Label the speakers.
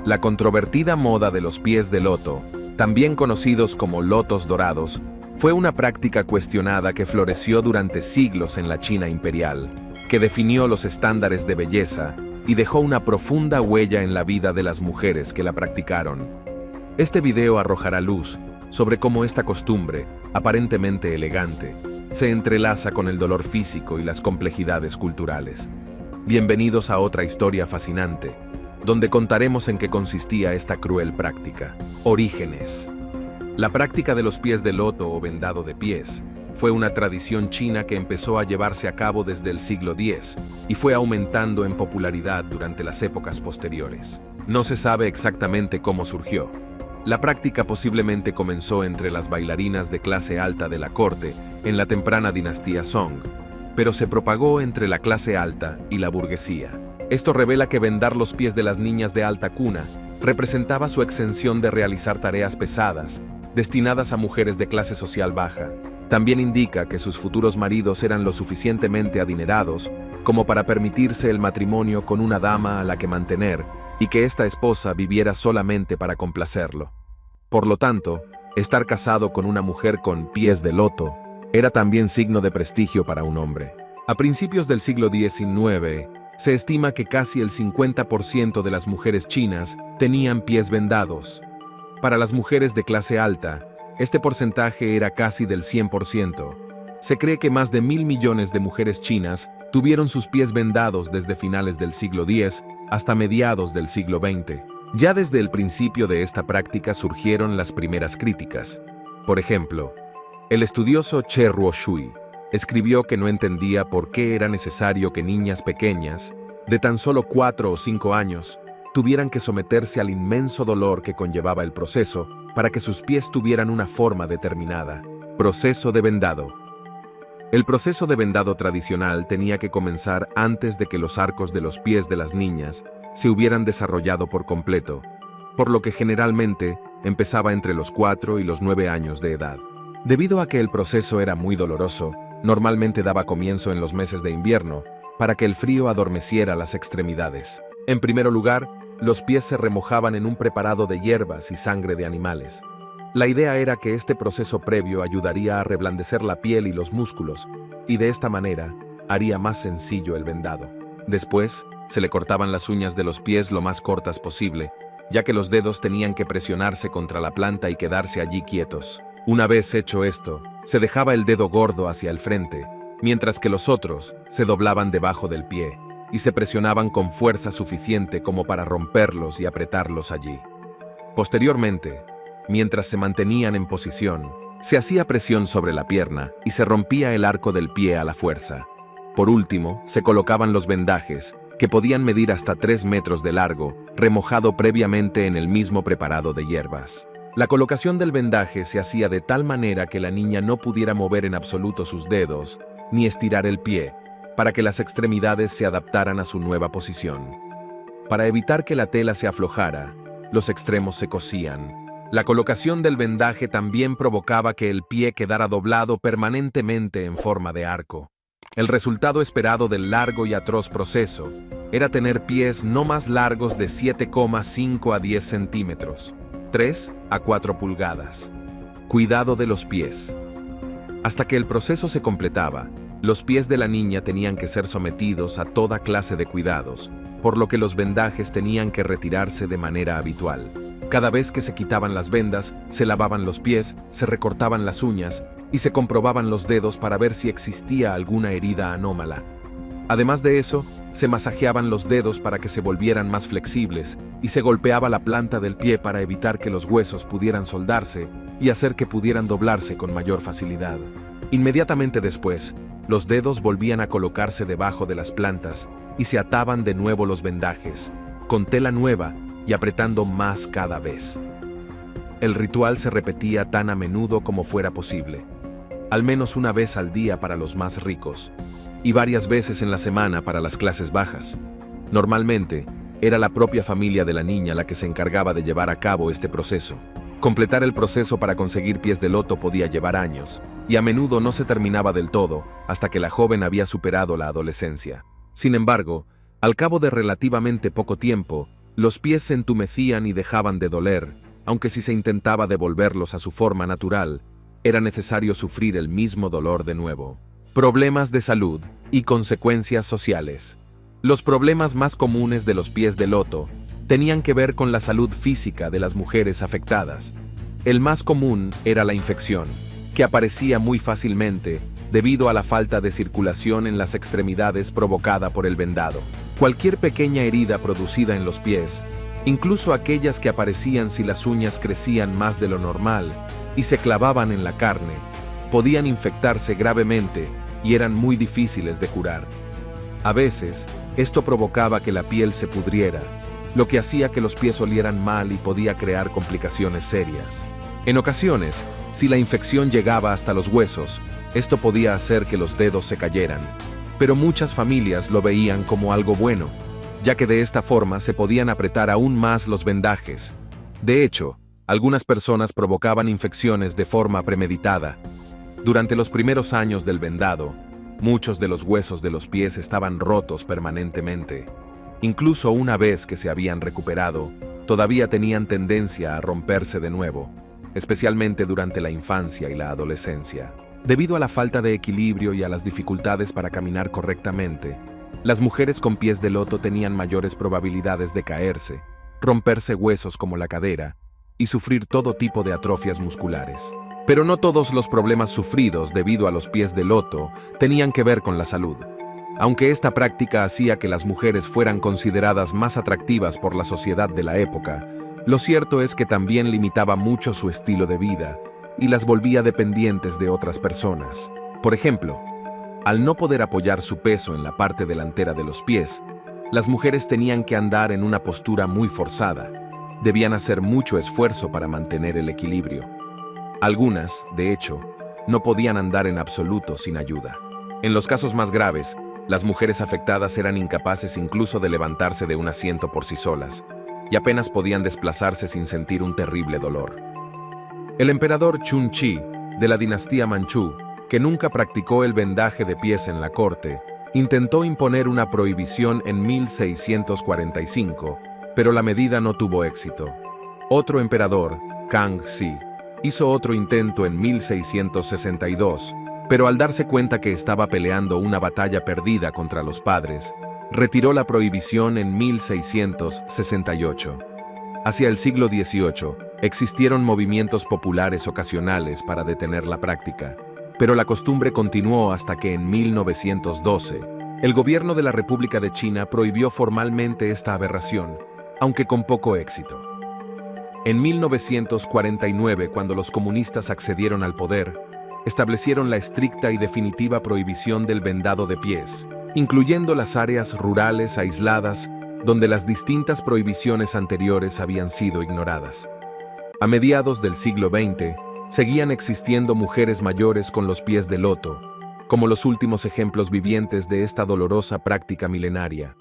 Speaker 1: La controvertida moda de los pies de loto, también conocidos como lotos dorados, fue una práctica cuestionada que floreció durante siglos en la China imperial, que definió los estándares de belleza y dejó una profunda huella en la vida de las mujeres que la practicaron. Este video arrojará luz sobre cómo esta costumbre, aparentemente elegante, se entrelaza con el dolor físico y las complejidades culturales. Bienvenidos a otra historia fascinante, donde contaremos en qué consistía esta cruel práctica. Orígenes. La práctica de los pies de loto o vendado de pies fue una tradición china que empezó a llevarse a cabo desde el siglo X y fue aumentando en popularidad durante las épocas posteriores. No se sabe exactamente cómo surgió. La práctica posiblemente comenzó entre las bailarinas de clase alta de la corte en la temprana dinastía Song, pero se propagó entre la clase alta y la burguesía. Esto revela que vendar los pies de las niñas de alta cuna representaba su exención de realizar tareas pesadas, destinadas a mujeres de clase social baja. También indica que sus futuros maridos eran lo suficientemente adinerados como para permitirse el matrimonio con una dama a la que mantener y que esta esposa viviera solamente para complacerlo. Por lo tanto, estar casado con una mujer con pies de loto era también signo de prestigio para un hombre. A principios del siglo XIX, se estima que casi el 50% de las mujeres chinas tenían pies vendados. Para las mujeres de clase alta, este porcentaje era casi del 100%. Se cree que más de 1.000 millones de mujeres chinas tuvieron sus pies vendados desde finales del siglo X hasta mediados del siglo XX. Ya desde el principio de esta práctica surgieron las primeras críticas. Por ejemplo, el estudioso Che Ruoshui escribió que no entendía por qué era necesario que niñas pequeñas, de tan solo 4 o 5 años, tuvieran que someterse al inmenso dolor que conllevaba el proceso para que sus pies tuvieran una forma determinada. Proceso de vendado. El proceso de vendado tradicional tenía que comenzar antes de que los arcos de los pies de las niñas se hubieran desarrollado por completo, por lo que generalmente empezaba entre los 4 y los 9 años de edad. Debido a que el proceso era muy doloroso, normalmente daba comienzo en los meses de invierno, para que el frío adormeciera las extremidades. En primer lugar, los pies se remojaban en un preparado de hierbas y sangre de animales. La idea era que este proceso previo ayudaría a reblandecer la piel y los músculos, y de esta manera haría más sencillo el vendado. Después, se le cortaban las uñas de los pies lo más cortas posible, ya que los dedos tenían que presionarse contra la planta y quedarse allí quietos. Una vez hecho esto, se dejaba el dedo gordo hacia el frente, mientras que los otros se doblaban debajo del pie y se presionaban con fuerza suficiente como para romperlos y apretarlos allí. Posteriormente, mientras se mantenían en posición, se hacía presión sobre la pierna y se rompía el arco del pie a la fuerza. Por último, se colocaban los vendajes, que podían medir hasta 3 metros de largo, remojado previamente en el mismo preparado de hierbas. La colocación del vendaje se hacía de tal manera que la niña no pudiera mover en absoluto sus dedos, ni estirar el pie, para que las extremidades se adaptaran a su nueva posición. Para evitar que la tela se aflojara, los extremos se cosían. La colocación del vendaje también provocaba que el pie quedara doblado permanentemente en forma de arco. El resultado esperado del largo y atroz proceso era tener pies no más largos de 7,5 a 10 centímetros, 3 a 4 pulgadas. Cuidado de los pies. Hasta que el proceso se completaba, los pies de la niña tenían que ser sometidos a toda clase de cuidados, por lo que los vendajes tenían que retirarse de manera habitual. Cada vez que se quitaban las vendas, se lavaban los pies, se recortaban las uñas y se comprobaban los dedos para ver si existía alguna herida anómala. Además de eso, se masajeaban los dedos para que se volvieran más flexibles y se golpeaba la planta del pie para evitar que los huesos pudieran soldarse y hacer que pudieran doblarse con mayor facilidad. Inmediatamente después, los dedos volvían a colocarse debajo de las plantas y se ataban de nuevo los vendajes, con tela nueva y apretando más cada vez. El ritual se repetía tan a menudo como fuera posible, al menos una vez al día para los más ricos, y varias veces en la semana para las clases bajas. Normalmente, era la propia familia de la niña la que se encargaba de llevar a cabo este proceso. Completar el proceso para conseguir pies de loto podía llevar años, y a menudo no se terminaba del todo hasta que la joven había superado la adolescencia. Sin embargo, al cabo de relativamente poco tiempo, Los pies se entumecían y dejaban de doler, aunque si se intentaba devolverlos a su forma natural, era necesario sufrir el mismo dolor de nuevo. Problemas de salud y consecuencias sociales. Los problemas más comunes de los pies de loto tenían que ver con la salud física de las mujeres afectadas. El más común era la infección, que aparecía muy fácilmente debido a la falta de circulación en las extremidades provocada por el vendado. Cualquier pequeña herida producida en los pies, incluso aquellas que aparecían si las uñas crecían más de lo normal y se clavaban en la carne, podían infectarse gravemente y eran muy difíciles de curar. A veces, esto provocaba que la piel se pudriera, lo que hacía que los pies olieran mal y podía crear complicaciones serias. En ocasiones, si la infección llegaba hasta los huesos, esto podía hacer que los dedos se cayeran, pero muchas familias lo veían como algo bueno, ya que de esta forma se podían apretar aún más los vendajes. De hecho, algunas personas provocaban infecciones de forma premeditada. Durante los primeros años del vendado, muchos de los huesos de los pies estaban rotos permanentemente. Incluso una vez que se habían recuperado, todavía tenían tendencia a romperse de nuevo, especialmente durante la infancia y la adolescencia. Debido a la falta de equilibrio y a las dificultades para caminar correctamente, las mujeres con pies de loto tenían mayores probabilidades de caerse, romperse huesos como la cadera y sufrir todo tipo de atrofias musculares. Pero no todos los problemas sufridos debido a los pies de loto tenían que ver con la salud. Aunque esta práctica hacía que las mujeres fueran consideradas más atractivas por la sociedad de la época, lo cierto es que también limitaba mucho su estilo de vida y las volvía dependientes de otras personas. Por ejemplo, al no poder apoyar su peso en la parte delantera de los pies, las mujeres tenían que andar en una postura muy forzada. Debían hacer mucho esfuerzo para mantener el equilibrio. Algunas, de hecho, no podían andar en absoluto sin ayuda. En los casos más graves, las mujeres afectadas eran incapaces incluso de levantarse de un asiento por sí solas, y apenas podían desplazarse sin sentir un terrible dolor. El emperador Chun Chi, de la dinastía Manchú, que nunca practicó el vendaje de pies en la corte, intentó imponer una prohibición en 1645, pero la medida no tuvo éxito. Otro emperador, Kang Xi, hizo otro intento en 1662, pero al darse cuenta que estaba peleando una batalla perdida contra los padres, retiró la prohibición en 1668. Hacia el siglo XVIII, existieron movimientos populares ocasionales para detener la práctica, pero la costumbre continuó hasta que en 1912, el gobierno de la República de China prohibió formalmente esta aberración, aunque con poco éxito. En 1949, cuando los comunistas accedieron al poder, establecieron la estricta y definitiva prohibición del vendado de pies, incluyendo las áreas rurales aisladas donde las distintas prohibiciones anteriores habían sido ignoradas. A mediados del siglo XX, seguían existiendo mujeres mayores con los pies de loto, como los últimos ejemplos vivientes de esta dolorosa práctica milenaria.